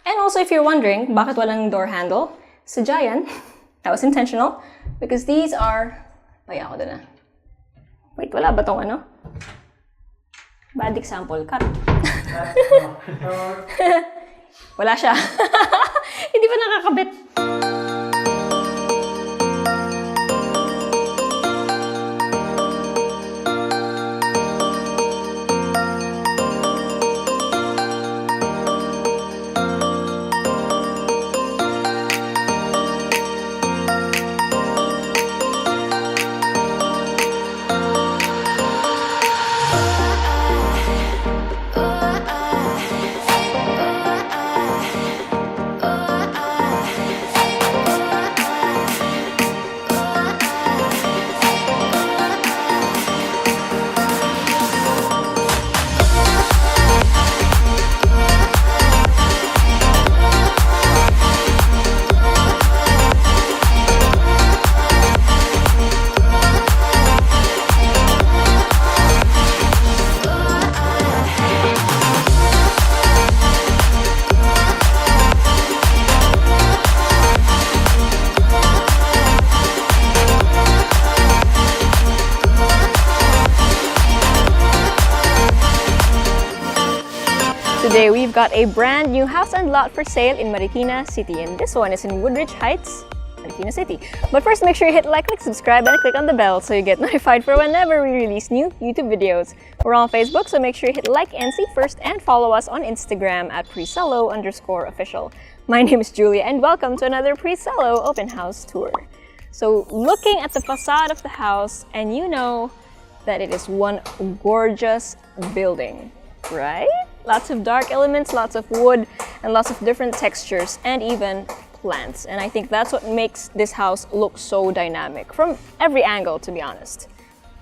And also, if you're wondering, bakit walang door handle? Sadya yan. That was intentional. Because these are... Paya ako dun ah. Wait, wala ba tong ano? Bad example. Cut. Wala siya. Hindi pa nakakabit. Today we've got a brand new house and lot for sale in Marikina City, and this one is in Woodridge Heights, Marikina City. But first, make sure you hit like, subscribe, and click on the bell so you get notified for whenever we release new YouTube videos. We're on Facebook, so make sure you hit like and see first, and follow us on Instagram at Presello_official. My name is Julia, and welcome to another Presello open house tour. So looking at the facade of the house, and you know that it is one gorgeous building, right? Lots of dark elements, lots of wood, and lots of different textures, and even plants. And I think that's what makes this house look so dynamic from every angle, to be honest.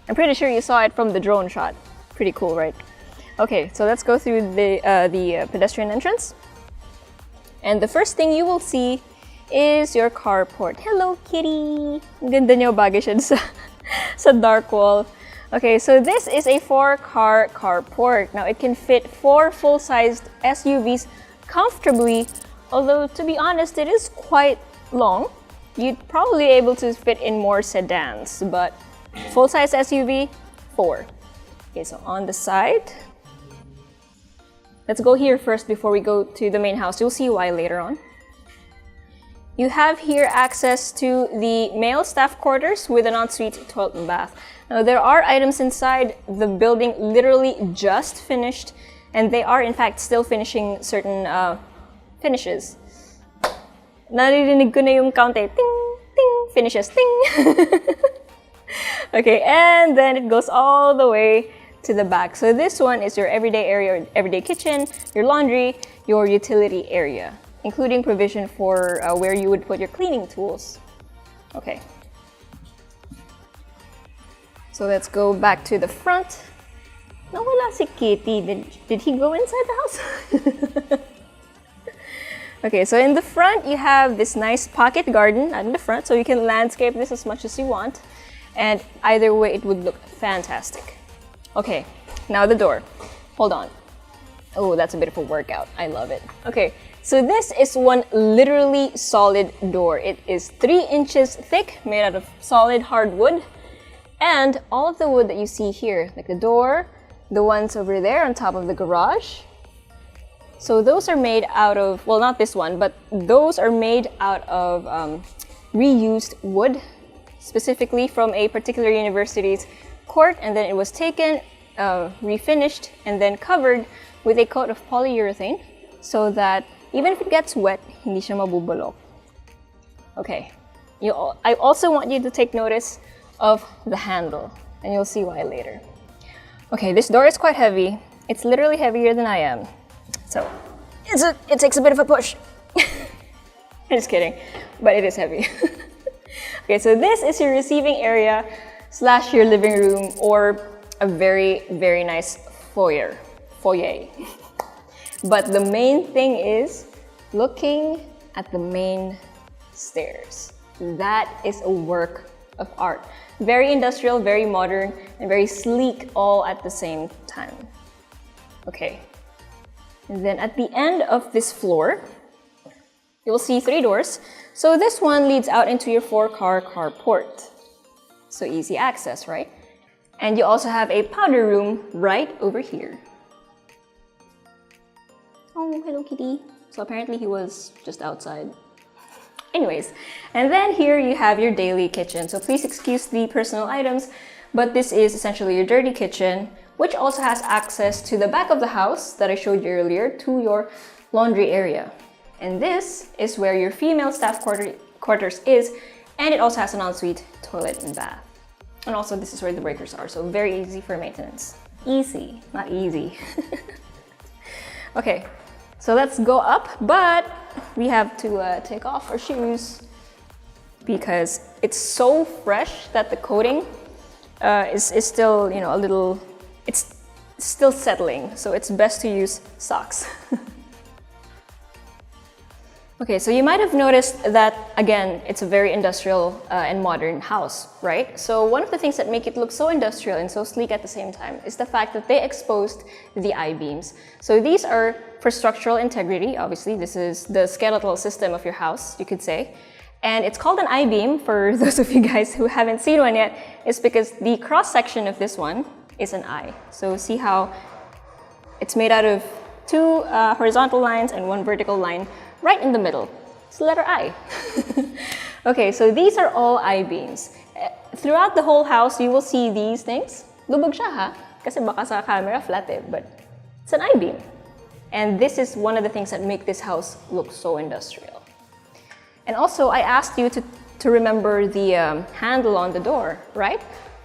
I'm pretty sure you saw it from the drone shot. Pretty cool, right? Okay, so let's go through the pedestrian entrance. And the first thing you will see is your carport. Hello, kitty! Ang ganda niyo, bagay siya sa dark wall. Okay, so this is a 4-car carport. Now, it can fit 4 full-sized SUVs comfortably, although, to be honest, it is quite long. You'd probably be able to fit in more sedans, but full-size SUV, 4. Okay, so on the side, let's go here first before we go to the main house. You'll see why later on. You have here access to the male staff quarters with an ensuite toilet and bath. Now, there are items inside the building literally just finished, and they are in fact still finishing certain finishes. Naririnig ko na yung count eh. Ting, ting, finishes, ting. Okay, and then it goes all the way to the back. So this one is your everyday area, everyday kitchen, your laundry, your utility area, including provision for where you would put your cleaning tools. Okay. So let's go back to the front. Nawala si Kitty. Did he go inside the house? Okay, so in the front, you have this nice pocket garden at the front, so you can landscape this as much as you want. And either way, it would look fantastic. Okay, now the door. Hold on. Oh, that's a bit of a workout. I love it. Okay, so this is one literally solid door. It is 3 inches thick, made out of solid hardwood. And all of the wood that you see here, like the door, the ones over there on top of the garage, so those are made out of, well, not this one, but those are made out of reused wood, specifically from a particular university's court, and then it was taken, refinished, and then covered with a coat of polyurethane so that even if it gets wet, hindi siya mabubulok. Okay, I also want you to take notice of the handle, and you'll see why later. Okay, this door is quite heavy. It's literally heavier than I am. So, it takes a bit of a push. I'm just kidding, but it is heavy. Okay, so this is your receiving area / your living room, or a very, very nice foyer. But the main thing is looking at the main stairs. That is a work of art. Very industrial, very modern, and very sleek all at the same time. Okay. And then at the end of this floor, You will see 3 doors. So this one leads out into your 4-car carport. So easy access, right? And you also have a powder room right over here. Oh, hello kitty. So apparently he was just outside. Anyways, and then here you have your daily kitchen. So please excuse the personal items, but this is essentially your dirty kitchen, which also has access to the back of the house that I showed you earlier to your laundry area. And this is where your female staff quarters is, and it also has an ensuite toilet and bath. And also this is where the breakers are, so very easy for maintenance. Easy, not easy. Okay, so let's go up, but we have to take off our shoes because it's so fresh that the coating is still, you know, a little, it's still settling, so it's best to use socks. Okay, so you might have noticed that, again, it's a very industrial and modern house, right? So one of the things that make it look so industrial and so sleek at the same time is the fact that they exposed the I-beams. So these are for structural integrity. Obviously, this is the skeletal system of your house, you could say. And it's called an I-beam, for those of you guys who haven't seen one yet, is because the cross-section of this one is an I. So see how it's made out of 2 horizontal lines and 1 vertical line right in the middle. It's the letter I. Okay, so these are all I-beams. Throughout the whole house, you will see these things. Lubog siya ha, kasi baka sa camera flat eh, but it's an I-beam. And this is one of the things that make this house look so industrial. And also, I asked you to remember the handle on the door, right?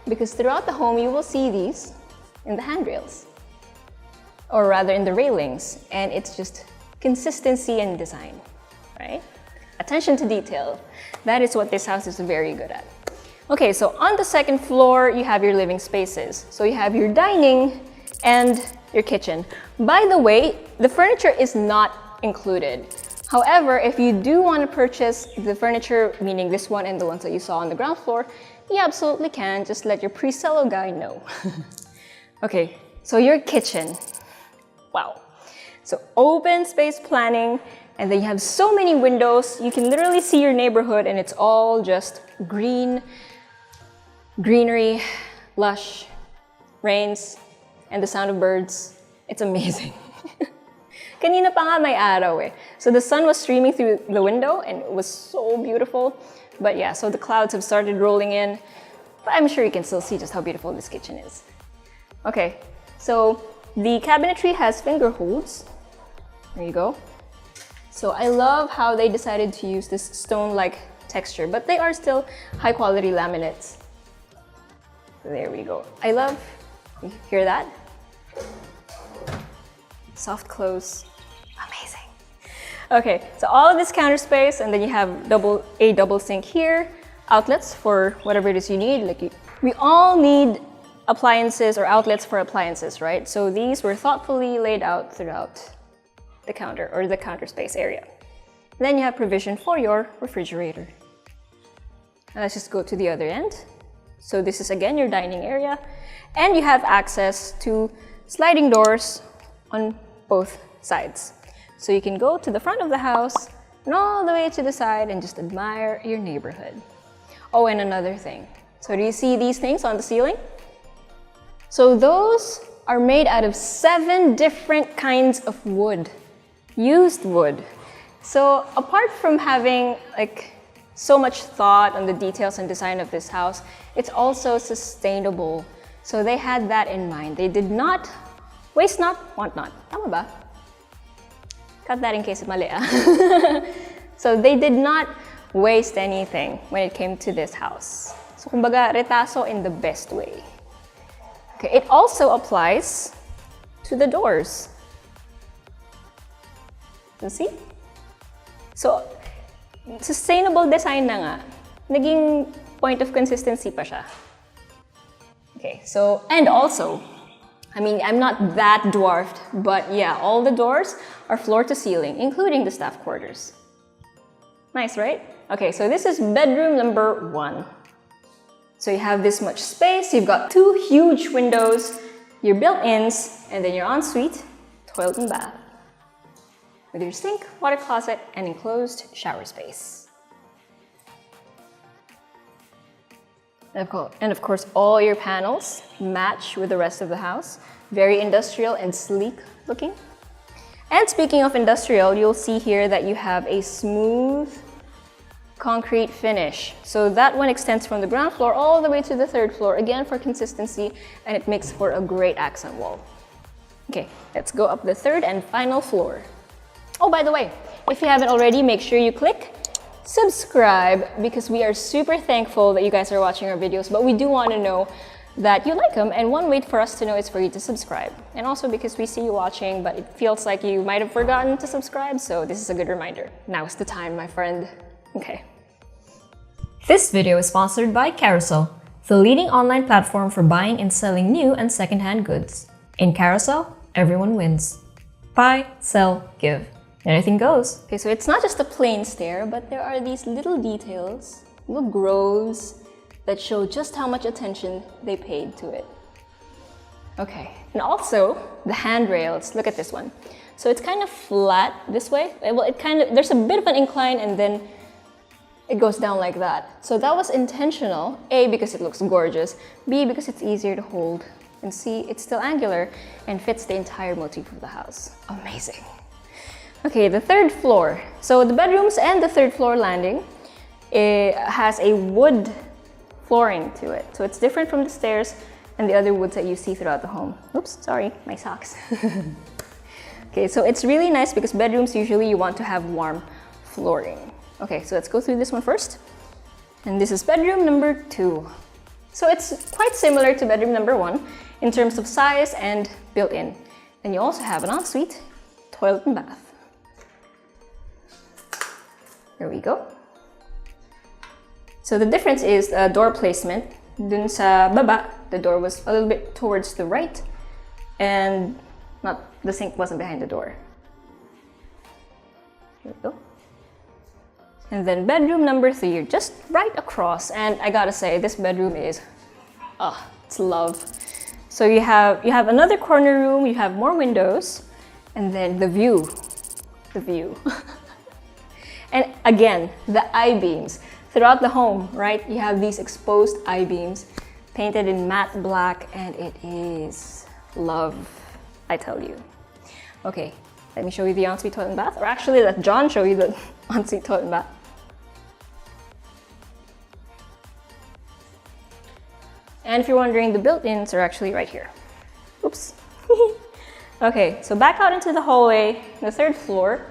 Because throughout the home, you will see these in the handrails. Or rather in the railings. And it's just consistency and design, right? Attention to detail. That is what this house is very good at. Okay, so on the 2nd floor, you have your living spaces. So you have your dining and your kitchen. By the way, the furniture is not included. However, if you do want to purchase the furniture, meaning this one and the ones that you saw on the ground floor, you absolutely can. Just let your Presello guy know. Okay, so your kitchen. Wow. So open space planning, and then you have so many windows. You can literally see your neighborhood, and it's all just green, greenery, lush, rains, and the sound of birds. It's amazing. Kanina pa nga may araw eh. So the sun was streaming through the window, and it was so beautiful. But yeah, so the clouds have started rolling in, but I'm sure you can still see just how beautiful this kitchen is. Okay, so the cabinetry has finger holds. There you go. So I love how they decided to use this stone-like texture, but they are still high-quality laminates. There we go. I love, you hear that? Soft close, amazing. Okay, so all of this counter space, and then you have a double sink here, outlets for whatever it is you need. We all need appliances or outlets for appliances, right? So these were thoughtfully laid out throughout the counter or the counter space area. Then you have provision for your refrigerator. Now let's just go to the other end. So this is again your dining area, and you have access to sliding doors on both sides. So you can go to the front of the house and all the way to the side and just admire your neighborhood. Oh, and another thing. So do you see these things on the ceiling? So those are made out of 7 different kinds of wood. Used wood. So apart from having so much thought on the details and design of this house, it's also sustainable. So they had that in mind. They did not waste not, want not. Tama ba? Cut that in case mali ah. So they did not waste anything when it came to this house. So kumbaga, retaso in the best way. Okay, it also applies to the doors. You see? So, sustainable design na nga. Naging point of consistency pa siya. Okay, so, and also, I mean, I'm not that dwarfed, but yeah, all the doors are floor to ceiling, including the staff quarters. Nice, right? Okay, so this is bedroom number 1. So you have this much space, you've got 2 huge windows, your built-ins, and then your ensuite toilet and bath. with your sink, water closet, and enclosed shower space. And of course, all your panels match with the rest of the house. Very industrial and sleek looking. And speaking of industrial, you'll see here that you have a smooth concrete finish. So that one extends from the ground floor all the way to the third floor, again for consistency, and it makes for a great accent wall. Okay, let's go up the third and final floor. Oh, by the way, if you haven't already, make sure you click subscribe, because we are super thankful that you guys are watching our videos, but we do want to know that you like them, and one way for us to know is for you to subscribe. And also because we see you watching, but it feels like you might have forgotten to subscribe, so this is a good reminder. Now is the time, my friend. Okay. This video is sponsored by Carousel, the leading online platform for buying and selling new and secondhand goods. In Carousel, everyone wins. Buy, sell, give. Anything goes. Okay, so it's not just a plain stair, but there are these little details, little groves that show just how much attention they paid to it. Okay, and also the handrails. Look at this one. So it's kind of flat this way. Well, there's a bit of an incline and then it goes down like that. So that was intentional. A, because it looks gorgeous. B, because it's easier to hold. And C, it's still angular and fits the entire motif of the house. Amazing. Okay, the third floor. So the bedrooms and the third floor landing, it has a wood flooring to it. So it's different from the stairs and the other woods that you see throughout the home. Oops, sorry, my socks. Okay, so it's really nice because bedrooms usually you want to have warm flooring. Okay, so let's go through this one first. And this is bedroom number 2. So it's quite similar to bedroom number 1 in terms of size and built-in. And you also have an ensuite toilet and bath. There we go. So the difference is door placement. Dun sa baba, the door was a little bit towards the right and the sink wasn't behind the door. There we go. And then bedroom number 3, you're just right across. And I gotta say, this bedroom is, it's love. So you have another corner room, you have more windows, and then the view. And again, the I-beams. Throughout the home, right, you have these exposed I-beams painted in matte black, and it is love, I tell you. Okay, let me show you the ensuite toilet and bath, or actually let John show you the ensuite toilet and bath. And if you're wondering, the built-ins are actually right here. Oops. Okay, so back out into the hallway, the third floor,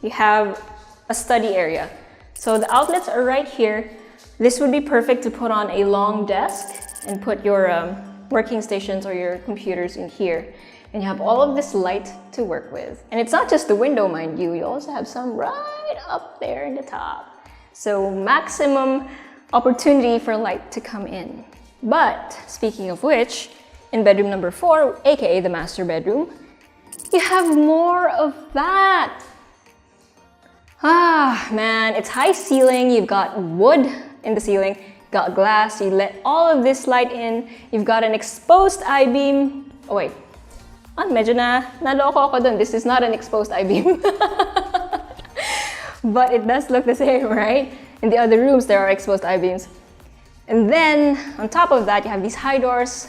you have a study area. So the outlets are right here. This would be perfect to put on a long desk and put your working stations or your computers in here. And you have all of this light to work with. And it's not just the window, mind you. You also have some right up there in the top. So maximum opportunity for light to come in. But speaking of which, in bedroom number 4, aka the master bedroom, you have more of that. Man, it's high ceiling, you've got wood in the ceiling, got glass, you let all of this light in, you've got an exposed I-beam. Oh wait, medyo naloko ako dun. This is not an exposed I-beam. But it does look the same, right? In the other rooms, there are exposed I-beams. And then, on top of that, you have these high doors.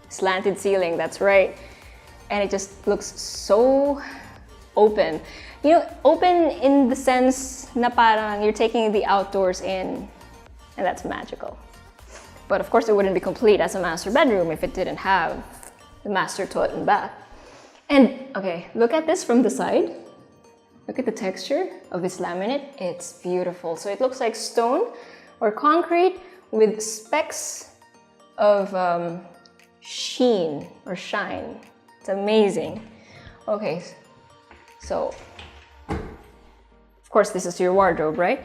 Slanted ceiling, that's right. And it just looks so open. You know, open in the sense na parang you're taking the outdoors in, and that's magical. But of course, it wouldn't be complete as a master bedroom if it didn't have the master toilet and bath. And okay, look at this from the side. Look at the texture of this laminate. It's beautiful. So it looks like stone or concrete with specks of sheen or shine. It's amazing. Okay, so of course this is your wardrobe, right?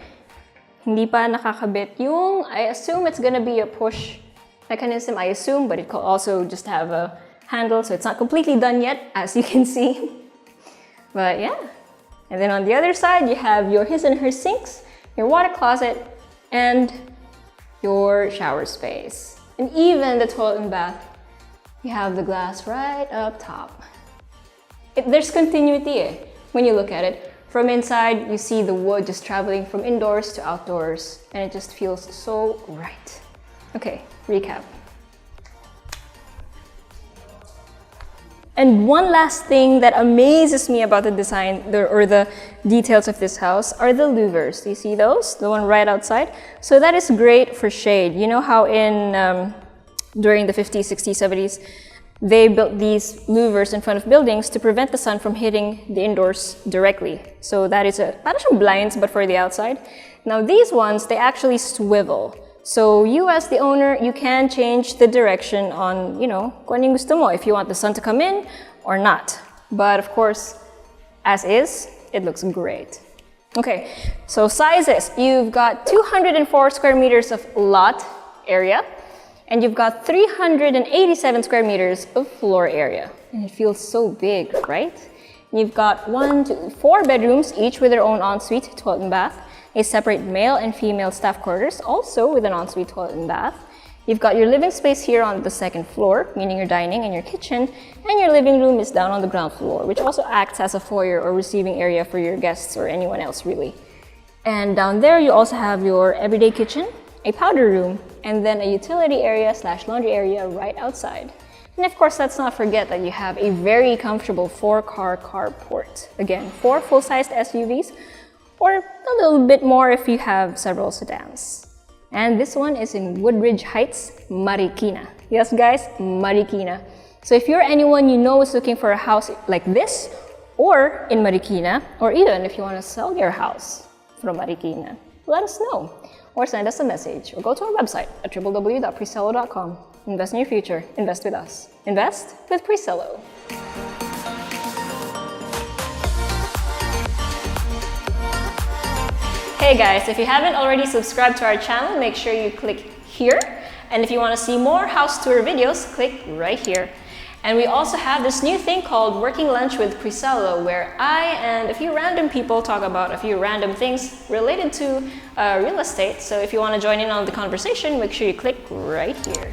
Hindi pa nakakabit yung, I assume it's gonna be a push mechanism, I assume, but it could also just have a handle, so it's not completely done yet, as you can see. But yeah. And then on the other side, you have your his and her sinks, your water closet, and your shower space. And even the toilet and bath, you have the glass right up top. there's continuity when you look at it. From inside, you see the wood just traveling from indoors to outdoors, and it just feels so right. Okay, recap. And one last thing that amazes me about the design or the details of this house are the louvers. Do you see those? The one right outside? So that is great for shade. You know how during the 50s, 60s, 70s, they built these louvers in front of buildings to prevent the sun from hitting the indoors directly. So that is not just blinds, but for the outside. Now these ones, they actually swivel. So you as the owner, you can change the direction on, kung anong gusto mo, if you want the sun to come in or not. But of course, as is, it looks great. Okay, so sizes. You've got 204 square meters of lot area, and you've got 387 square meters of floor area. And it feels so big, right? And you've got 4 bedrooms, each with their own ensuite, toilet and bath. A separate male and female staff quarters, also with an ensuite toilet and bath. You've got your living space here on the second floor, meaning your dining and your kitchen, and your living room is down on the ground floor, which also acts as a foyer or receiving area for your guests or anyone else, really. And down there, you also have your everyday kitchen, a powder room, and then a utility area / laundry area right outside. And of course, let's not forget that you have a very comfortable 4-car carport. Again, 4 full-sized SUVs, or a little bit more if you have several sedans. And this one is in Woodridge Heights, Marikina. Yes guys, Marikina. So if you're anyone you know is looking for a house like this, or in Marikina, or even if you want to sell your house from Marikina, let us know. Or send us a message, or go to our website at www.presello.com. Invest in your future. Invest with us. Invest with Presello. Hey guys, if you haven't already subscribed to our channel, make sure you click here. And if you want to see more house tour videos, click right here. And we also have this new thing called Working Lunch with Presello, where I and a few random people talk about a few random things related to real estate. So if you want to join in on the conversation, make sure you click right here.